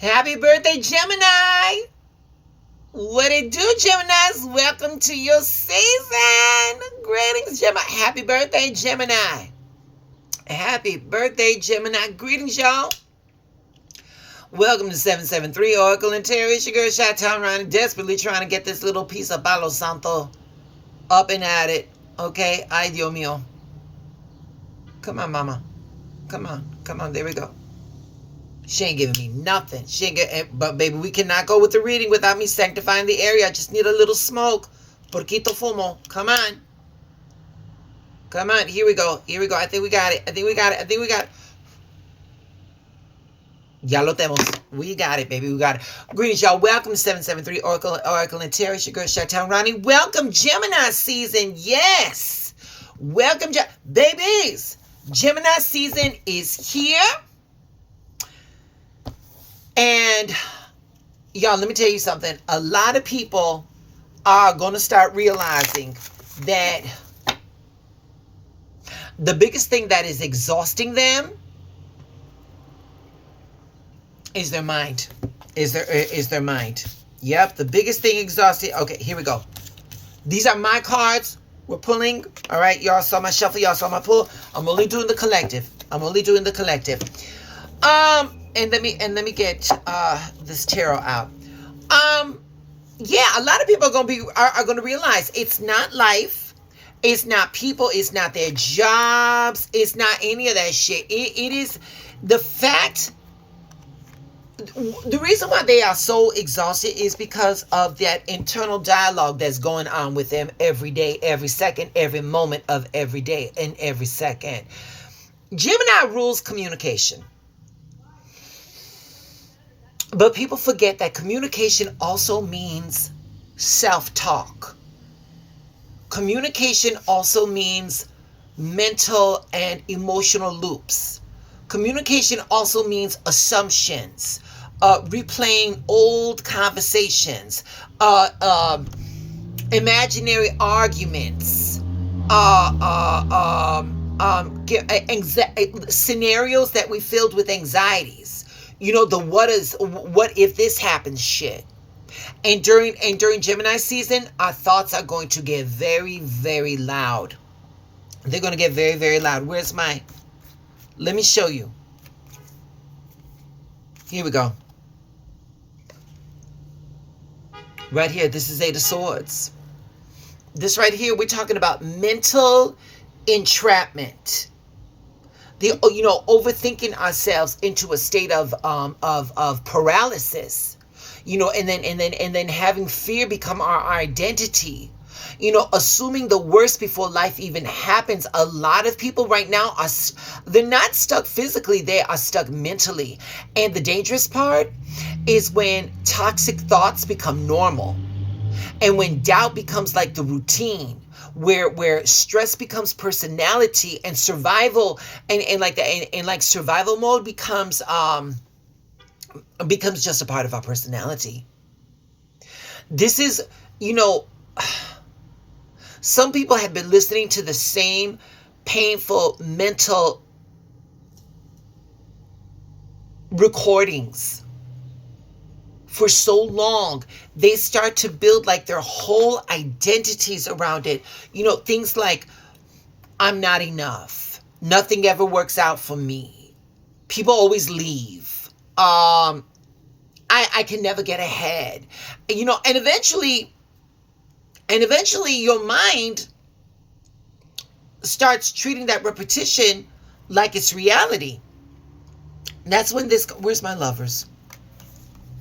Happy birthday, Gemini! What it do, Geminis? Welcome to your season. Greetings, Gemini. Happy birthday, Gemini. Happy birthday, Gemini. Greetings, y'all. Welcome to 773 Oracle and Tarot. It's your girl, Chi-Town Ronnie, desperately trying to get this little piece of Palo Santo up and at it. Okay? Ay, Dios mío. Come on, mama. Come on. There we go. She ain't giving me nothing. But baby, we cannot go with the reading without me sanctifying the area. I just need a little smoke. Porquito fumo. Come on. Here we go. I think we got it. Ya lo tenemos. We got it, baby. We got it. Greetings, y'all. Welcome to 773 Oracle and Tarot. It's your girl, Chi-Town Ronnie. Welcome, Gemini season. Yes. Welcome, babies. Gemini season is here. And y'all, let me tell you something. A lot of people are going to start realizing that the biggest thing that is exhausting them is their mind. Is their mind. Yep, the biggest thing exhausting. Okay, here we go. These are my cards. We're pulling. All right, y'all saw my shuffle. Y'all saw my pull. I'm only doing the collective. And let me get this tarot out. Yeah, a lot of people are gonna realize it's not life, it's not people, it's not their jobs, it's not any of that shit. It is the fact. The reason why they are so exhausted is because of that internal dialogue that's going on with them every day, every second, every moment of every day and every second. Gemini rules communication. But people forget that communication also means self-talk. Communication also means mental and emotional loops. Communication also means assumptions, replaying old conversations, imaginary arguments, scenarios that we filled with anxieties. You know, the what if this happens shit. And during Gemini season, our thoughts are going to get very, very loud. They're going to get very, very loud. Let me show you. Here we go. Right here, this is Eight of Swords. This right here, we're talking about mental entrapment. Overthinking ourselves into a state of paralysis, and then having fear become our identity, assuming the worst before life even happens. A lot of people right now they're not stuck physically, they are stuck mentally. And the dangerous part is when toxic thoughts become normal and when doubt becomes like the routine, where stress becomes personality and survival and survival mode becomes just a part of our personality. This is, some people have been listening to the same painful mental recordings for so long, they start to build like their whole identities around it. Things like, I'm not enough. Nothing ever works out for me. People always leave. I can never get ahead. And eventually your mind starts treating that repetition like it's reality. And that's when where's my lovers?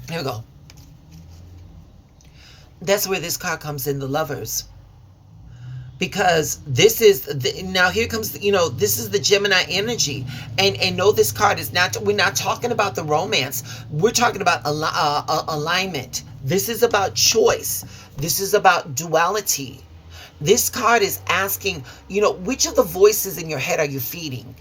Here we go. That's where this card comes in, the Lovers. Because this is, now here comes, this is the Gemini energy. And no, this card is not, we're not talking about the romance. We're talking about alignment. This is about choice. This is about duality. This card is asking, which of the voices in your head are you feeding?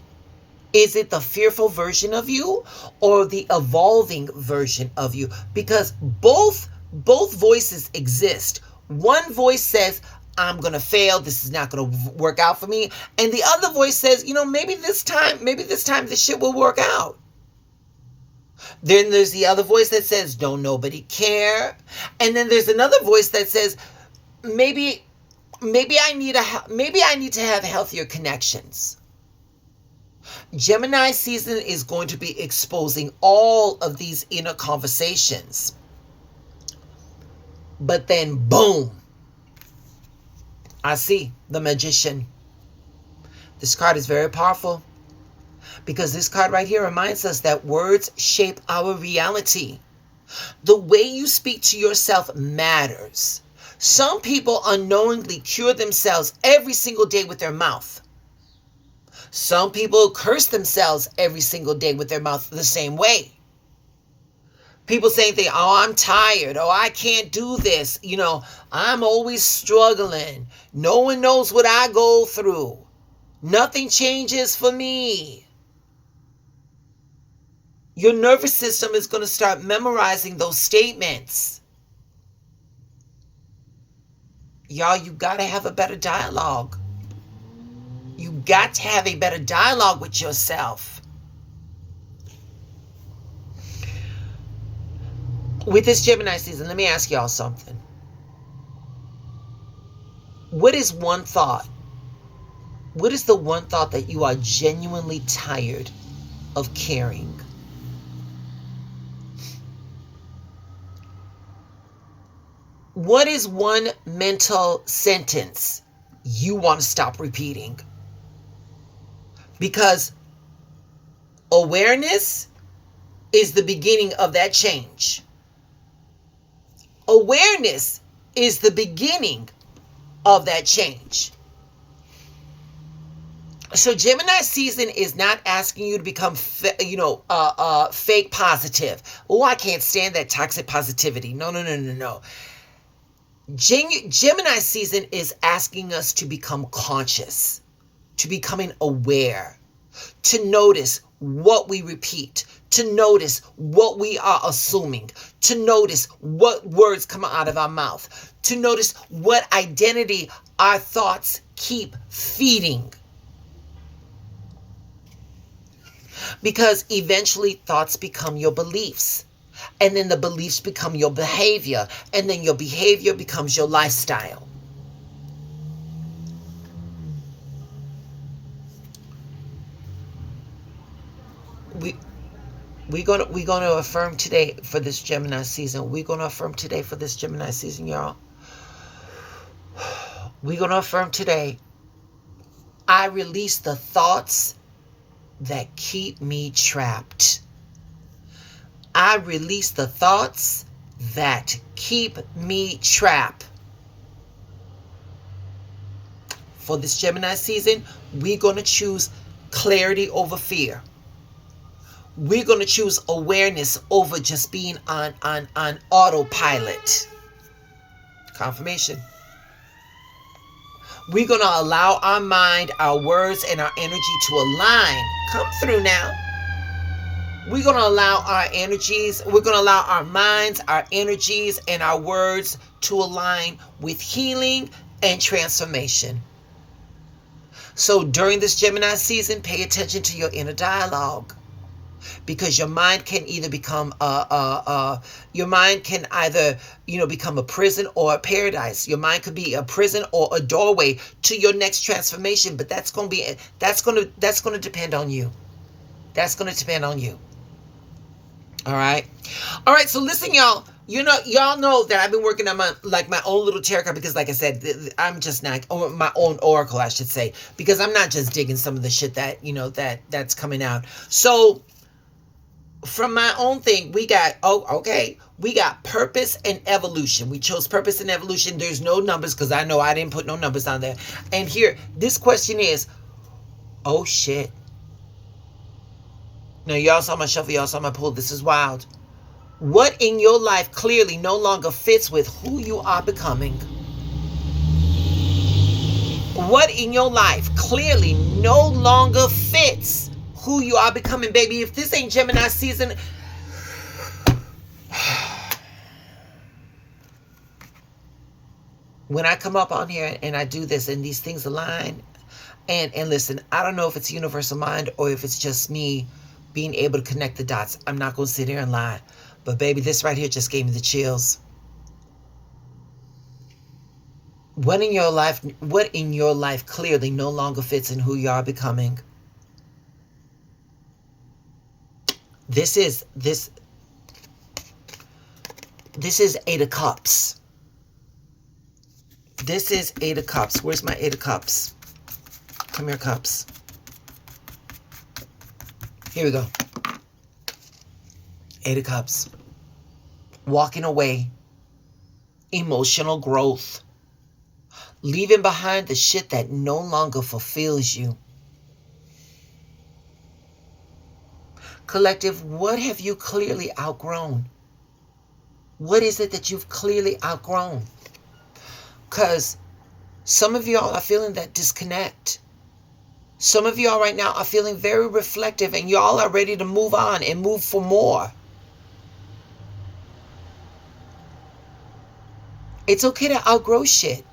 Is it the fearful version of you or the evolving version of you? Because both voices exist. One voice says, I'm going to fail. This is not going to work out for me. And the other voice says, maybe this time this shit will work out. Then there's the other voice that says, don't nobody care. And then there's another voice that says, maybe I need to have healthier connections. Gemini season is going to be exposing all of these inner conversations. But then, boom, I see the Magician. This card is very powerful because this card right here reminds us that words shape our reality. The way you speak to yourself matters. Some people unknowingly cure themselves every single day with their mouth. Some people curse themselves every single day with their mouth the same way. People saying things, oh, I'm tired. Oh, I can't do this. I'm always struggling. No one knows what I go through. Nothing changes for me. Your nervous system is going to start memorizing those statements. Y'all, you got to have a better dialogue. You got to have a better dialogue with yourself. With this Gemini season, let me ask y'all something. What is one thought? What is the one thought that you are genuinely tired of carrying? What is one mental sentence you want to stop repeating? Because awareness is the beginning of that change. Awareness is the beginning of that change. So Gemini season is not asking you to become, fake positive. Oh, I can't stand that toxic positivity. No. Gemini season is asking us to become conscious, to becoming aware, to notice what we repeat, to notice what we are assuming, to notice what words come out of our mouth, to notice what identity our thoughts keep feeding. Because eventually thoughts become your beliefs. And then the beliefs become your behavior. And then your behavior becomes your lifestyle. We're gonna affirm today for this Gemini season. We're gonna affirm today for this Gemini season, y'all. We're gonna affirm today. I release the thoughts that keep me trapped. I release the thoughts that keep me trapped. For this Gemini season, we're going to choose clarity over fear. We're going to choose awareness over just being on autopilot. Confirmation. We're going to allow our mind, our words, and our energy to align. Come through now. We're going to allow our energies, we're going to allow our minds, our energies, and our words to align with healing and transformation. So during this Gemini season, pay attention to your inner dialogue. Because your mind can either become become a prison or a paradise. Your mind could be a prison or a doorway to your next transformation. But that's going to depend on you. That's going to depend on you. All right. So listen, y'all. Y'all know that I've been working on my own little tarot card because, like I said, I'm just not my own oracle, I should say, because I'm not just digging some of the shit that that's coming out. So from my own thing, we got we got purpose and evolution. We chose purpose and evolution. There's no numbers because I know I didn't put no numbers on there. And here, this question is, oh shit. Now, y'all saw my shuffle, y'all saw my pull. This is wild. What in your life clearly no longer fits with who you are becoming? What in your life clearly no longer fits who you are becoming, baby? If this ain't Gemini season, when I come up on here and I do this and these things align, and listen, I don't know if it's universal mind or if it's just me being able to connect the dots. I'm not going to sit here and lie. But baby, this right here just gave me the chills. What in your life clearly no longer fits in who you are becoming? This is Eight of Cups. This is Eight of Cups. Where's my Eight of Cups? Come here, Cups. Here we go. Eight of Cups. Walking away. Emotional growth. Leaving behind the shit that no longer fulfills you. Collective, what have you clearly outgrown? What is it that you've clearly outgrown? Because some of y'all are feeling that disconnect. Some of y'all right now are feeling very reflective, and y'all are ready to move on and move for more. It's okay to outgrow shit.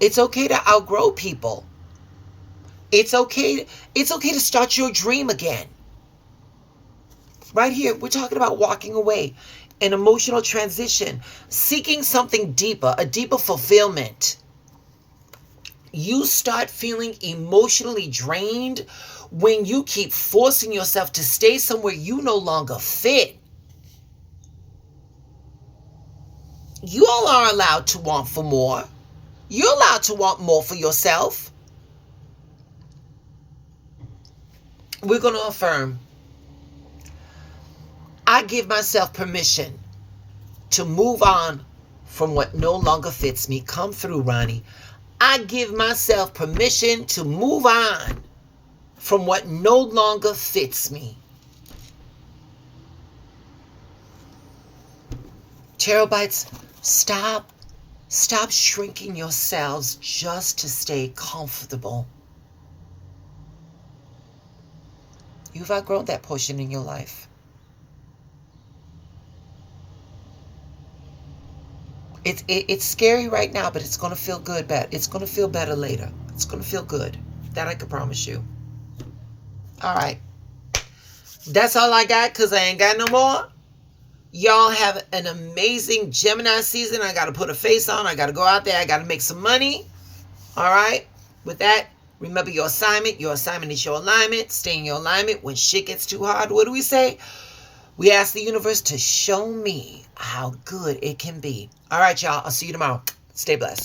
It's okay to outgrow people. It's okay to start your dream again. Right here, we're talking about walking away, an emotional transition, seeking something deeper, a deeper fulfillment. You start feeling emotionally drained when you keep forcing yourself to stay somewhere you no longer fit. You all are allowed to want for more. You're allowed to want more for yourself. We're going to affirm, I give myself permission to move on from what no longer fits me. Come through, Ronnie. I give myself permission to move on from what no longer fits me. Terabytes, stop shrinking yourselves just to stay comfortable. You've outgrown that portion in your life. It's scary right now, but it's going to feel good. It's going to feel better later. It's going to feel good. That I can promise you. All right. That's all I got, because I ain't got no more. Y'all have an amazing Gemini season. I got to put a face on. I got to go out there. I got to make some money. All right. With that, remember your assignment. Your assignment is your alignment. Stay in your alignment. When shit gets too hard, what do we say? We ask the universe to show me how good it can be. All right, y'all. I'll see you tomorrow. Stay blessed.